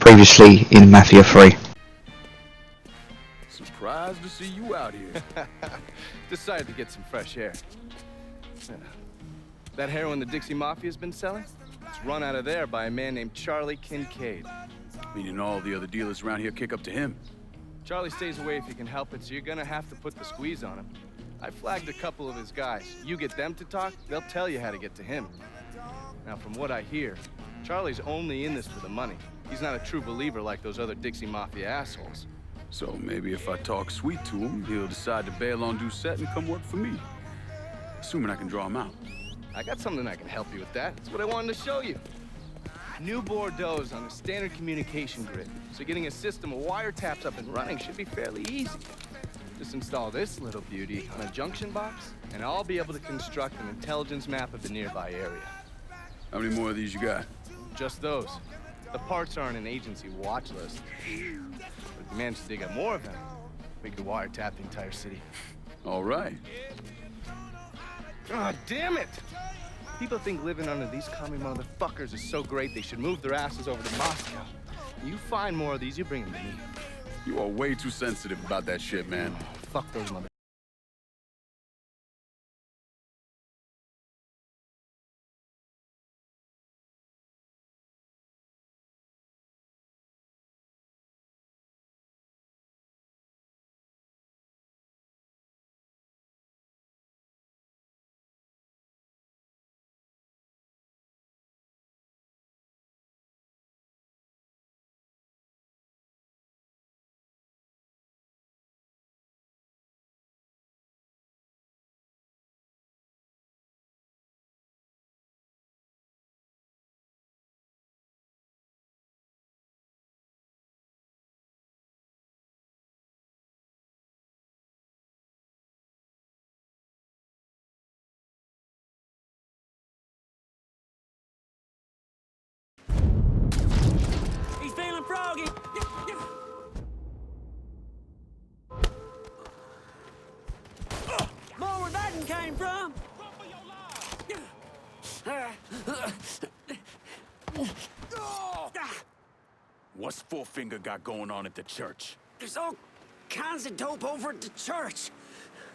previously in Mafia 3. Surprised to see you out here. Decided to get some fresh air. That heroin the Dixie Mafia's been selling? It's run out of there by a man named Charlie Kincaid. Meaning all the other dealers around here kick up to him. Charlie stays away if he can help it, so you're gonna have to put the squeeze on him. I flagged a couple of his guys. You get them to talk, they'll tell you how to get to him. Now, from what I hear, Charlie's only in this for the money. He's not a true believer like those other Dixie Mafia assholes. So maybe if I talk sweet to him, he'll decide to bail on Doucette and come work for me. Assuming I can draw him out. I got something that can help you with that. That's what I wanted to show you. New Bordeaux's on a standard communication grid, so getting a system of wiretaps up and running should be fairly easy. Just install this little beauty on a junction box, and I'll be able to construct an intelligence map of the nearby area. How many more of these you got? Just those. The parts are on an agency watch list. But if we manage to dig up more of them, we could wiretap the entire city. All right. Ah, damn it! People think living under these commie motherfuckers is so great they should move their asses over to Moscow. You find more of these, you bring them to me. You are way too sensitive about that shit, man. Fuck those motherfuckers. He's feeling froggy. More where that one came from. What's Four Finger got going on at the church? There's all kinds of dope over at the church.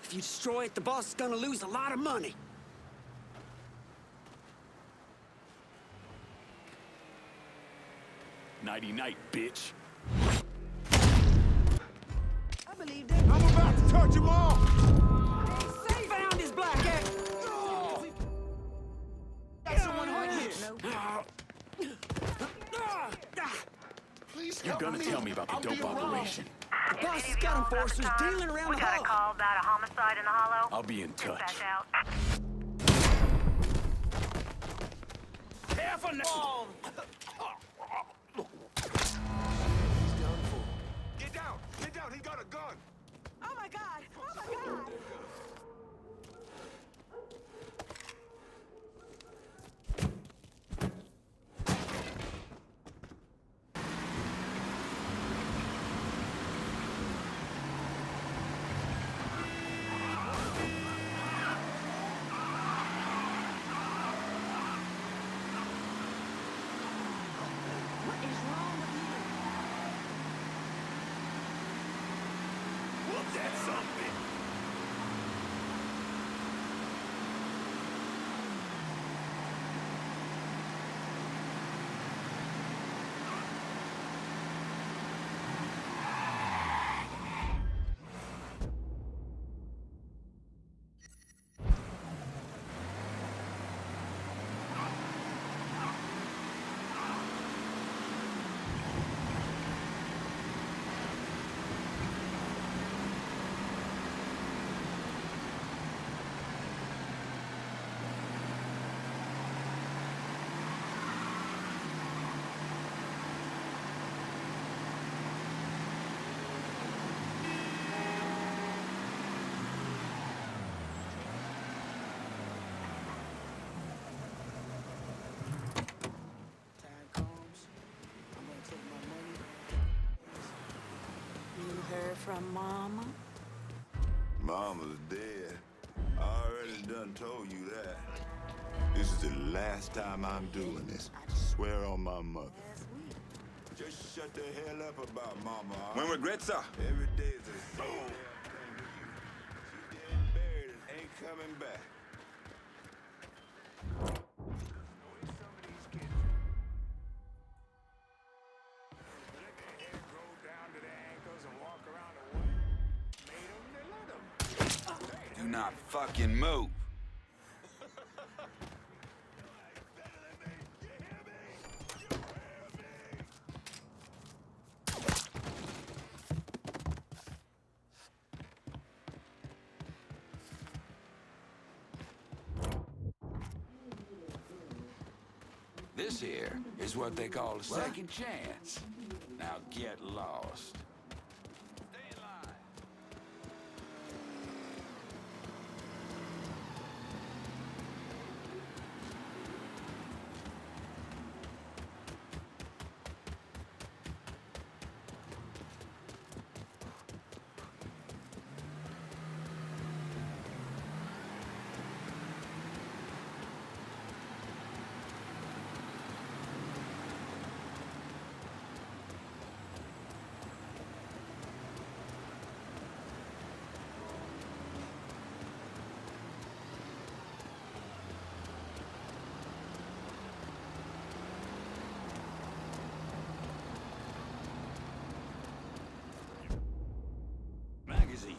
If you destroy it, the boss is gonna lose a lot of money. Nighty-night, bitch. I believe that. I'm about to touch him all! Found his black ass. Got someone right here. Please You're help gonna me. tell me about the I'll be dope around. operation. The boss has got enforcers dealing around We the got a hall. call about a homicide in the hollow. I'll be in touch. Dispatch out. Careful now! Get down! Get down! He got a gun! Oh my god! Oh my god! What is wrong with you? Whoop that something! Time comes, I'm gonna take my money. You heard from Mama? Mama's dead. I already done told you that. This is the last time I'm doing this. I swear on my mother. That's weird. Just shut the hell up about Mama. When regrets are. Every day is the same. She dead and buried and ain't coming back. Do not fucking move. This here is what they call a second chance. Now get lost. Stay alive.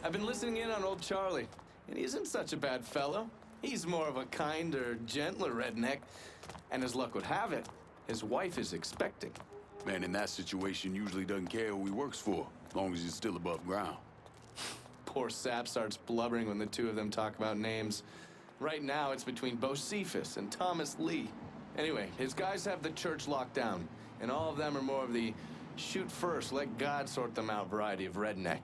I've been listening in on old Charlie, and he isn't such a bad fellow. He's more of a kinder, gentler redneck, and as luck would have it, his wife is expecting. Man in that situation usually doesn't care who he works for, as long as he's still above ground. Poor Sap starts blubbering when the two of them talk about names. Right now, it's between Bocephus and Thomas Lee. Anyway, his guys have the church locked down, and all of them are more of the shoot first, let God sort them out variety of redneck.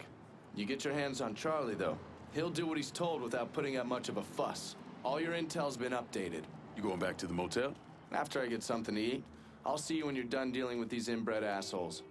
You get your hands on Charlie, though. He'll do what he's told without putting up much of a fuss. All your intel's been updated. You going back to the motel? After I get something to eat, I'll see you when you're done dealing with these inbred assholes.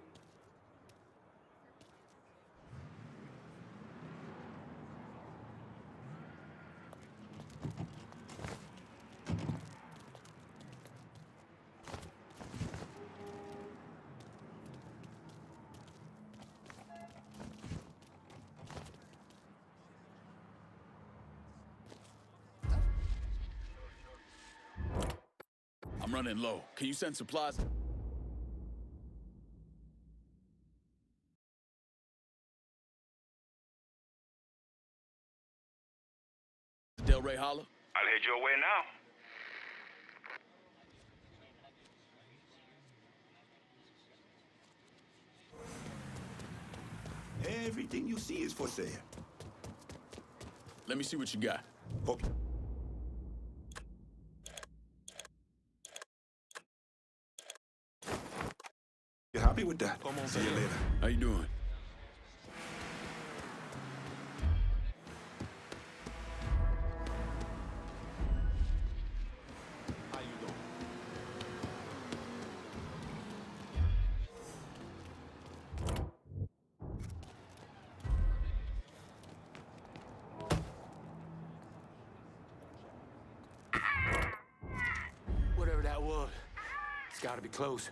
I'm running low. Can you send supplies? Del Rey Hollow? I'll head your way now. Everything you see is for sale. Let me see what you got. Okay. You happy with that? Come on, see you later. How you doing? How you doing? Whatever that was, it's gotta be close.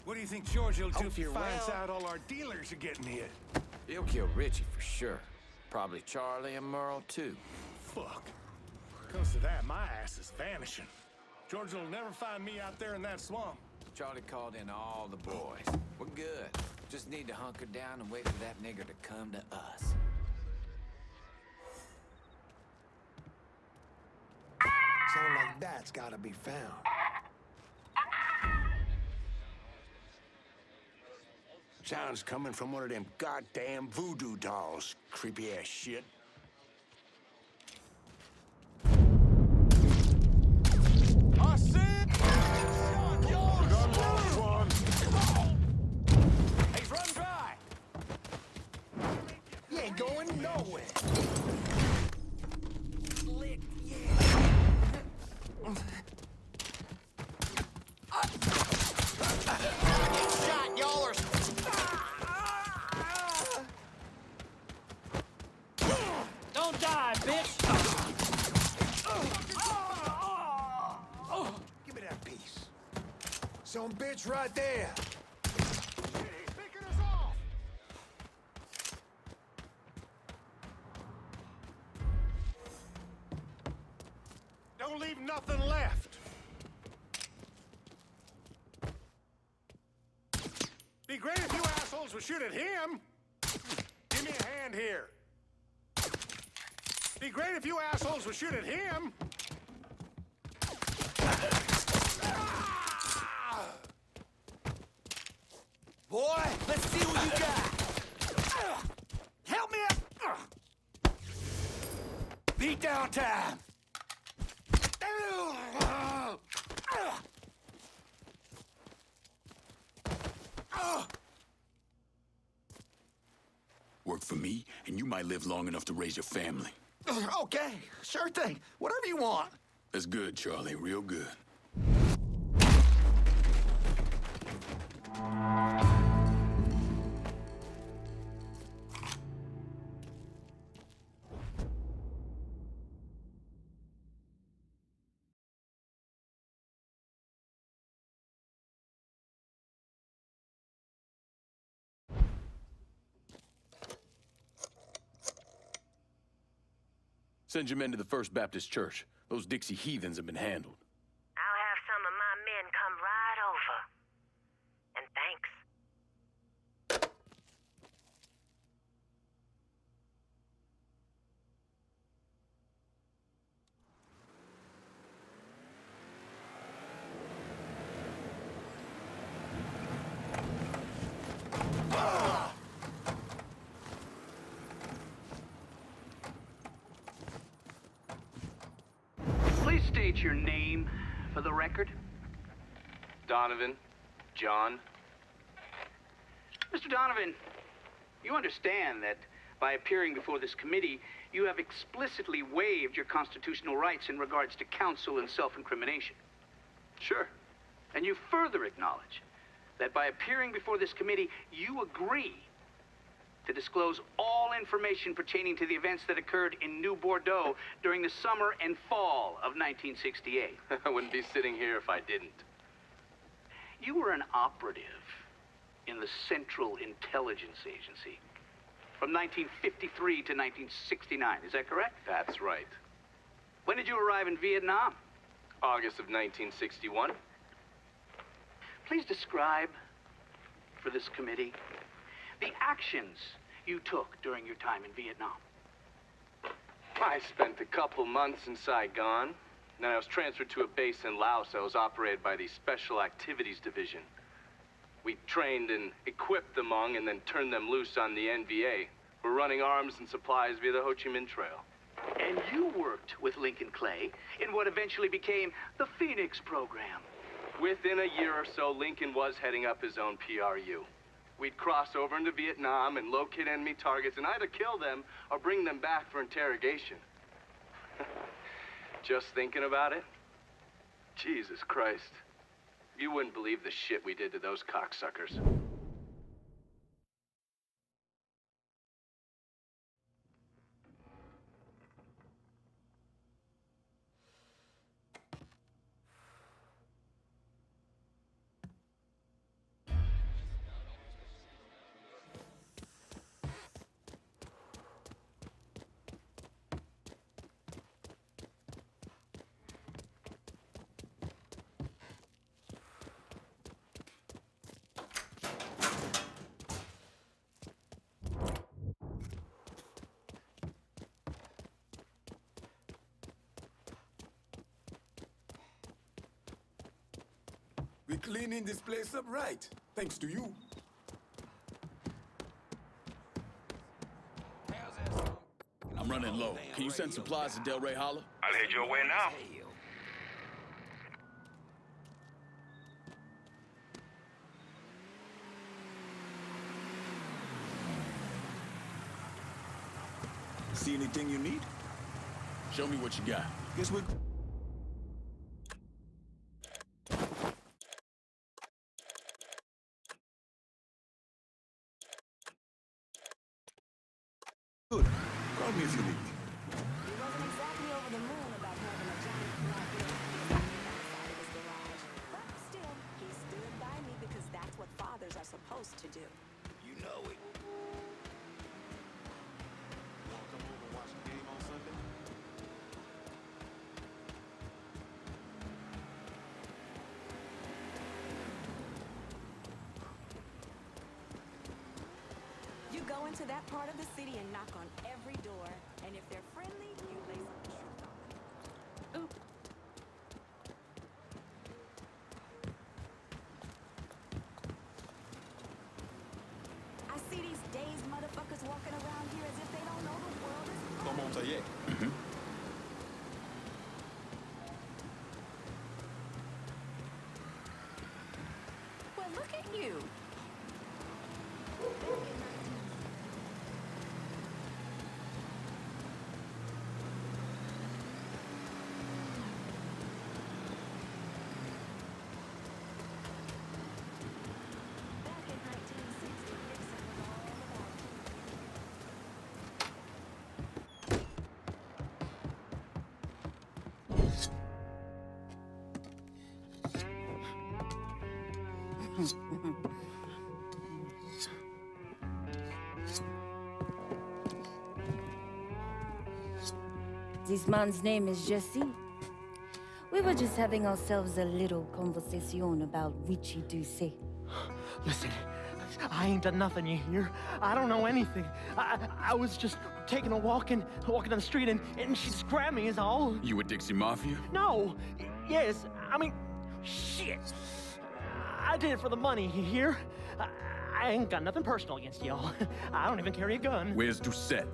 What do you think George will do if he you're finds well. out all our dealers are getting hit? He'll kill Richie for sure. Probably Charlie and Merle, too. Fuck. Comes to that, my ass is vanishing. George will never find me out there in that swamp. Charlie called in all the boys. We're good. Just need to hunker down and wait for that nigger to come to us. Someone like that's gotta be found. Sounds coming from one of them goddamn voodoo dolls. Creepy ass shit. I said, got lost one. He's run dry. You ain't going nowhere. Lick, Shot, y'all are... Don't die, bitch! Give me that piece. Some bitch right there. He's picking us off. Don't leave nothing left. Be great if you assholes would shoot at him. Give me a hand here. Be great if you assholes would shoot at him. Boy, let's see what you got. Help me up. Beat down time. Work for me, and you might live long enough to raise your family. Okay, sure thing. Whatever you want. That's good, Charlie. Real good. Send your men to the First Baptist Church. Those Dixie heathens have been handled. I'll have some of my men come right over. And thanks. Please state your name for the record. Donovan, John. Mr. Donovan, you understand that by appearing before this committee, you have explicitly waived your constitutional rights in regards to counsel and self-incrimination. Sure. And you further acknowledge that by appearing before this committee, you agree to disclose all information pertaining to the events that occurred in New Bordeaux during the summer and fall of 1968. I wouldn't be sitting here if I didn't. You were an operative in the Central Intelligence Agency from 1953 to 1969. Is that correct? That's right. When did you arrive in Vietnam? August of 1961. Please describe for this committee the actions you took during your time in Vietnam. I spent a couple months in Saigon. Then I was transferred to a base in Laos that was operated by the Special Activities Division. We trained and equipped the Hmong and then turned them loose on the NVA. We're running arms and supplies via the Ho Chi Minh Trail. And you worked with Lincoln Clay in what eventually became the Phoenix program. Within a year or so, Lincoln was heading up his own PRU. We'd cross over into Vietnam and locate enemy targets and either kill them or bring them back for interrogation. Just thinking about it? Jesus Christ. You wouldn't believe the shit we did to those cocksuckers. We cleaning this place up right, thanks to you. I'm running low. Can you send supplies to Delray Hollow? I'll head your way now. See anything you need? Show me what you got. Guess we're... Good. Call me if you need me. He wasn't exactly over the moon about having a giant black outside of his garage. But still, he stood by me because that's what fathers are supposed to do. You know it. Want to come over and watch the game on Sunday? You go into that part of the city and knock on every door, and if they're friendly, you lay some truth on them. Oop. I see these dazed motherfuckers walking around here as if they don't know the world is... Come on, Tayek. Well, look at you. Back in 1960, Nixon was all about... This man's name is Jesse. We were just having ourselves a little conversation about Richie Doucet. Listen, I ain't done nothing, you hear? I don't know anything. I was just taking a walking down the street, and she just grabbed me is all. You with Dixie Mafia? No. Yes, I mean, shit. I did it for the money, you hear? I ain't got nothing personal against y'all. I don't even carry a gun. Where's Doucet?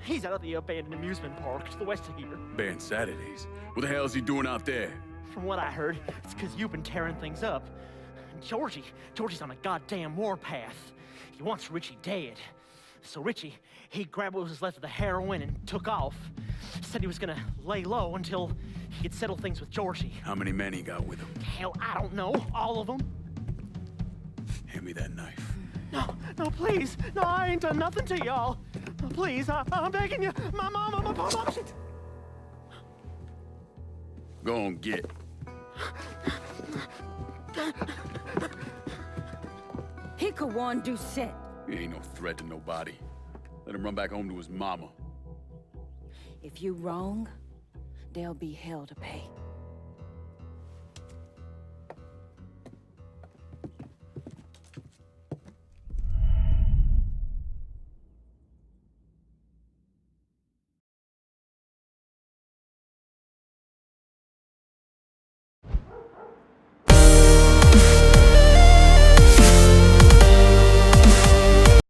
He's out at the abandoned amusement park to the west of here. Banned Saturdays. What the hell is he doing out there? From what I heard, it's because you've been tearing things up. Georgie's on a goddamn warpath. He wants Richie dead. So Richie, he grabbed what was left of the heroin and took off. Said he was gonna lay low until he could settle things with Georgie. How many men he got with him? Hell, I don't know. All of them. Hand me that knife. No, please. No, I ain't done nothing to y'all. No, please, I'm begging you. My mom, shit. Go on, get. He could warn Doucet. He ain't no threat to nobody. Let him run back home to his mama. If you wrong, there'll be hell to pay.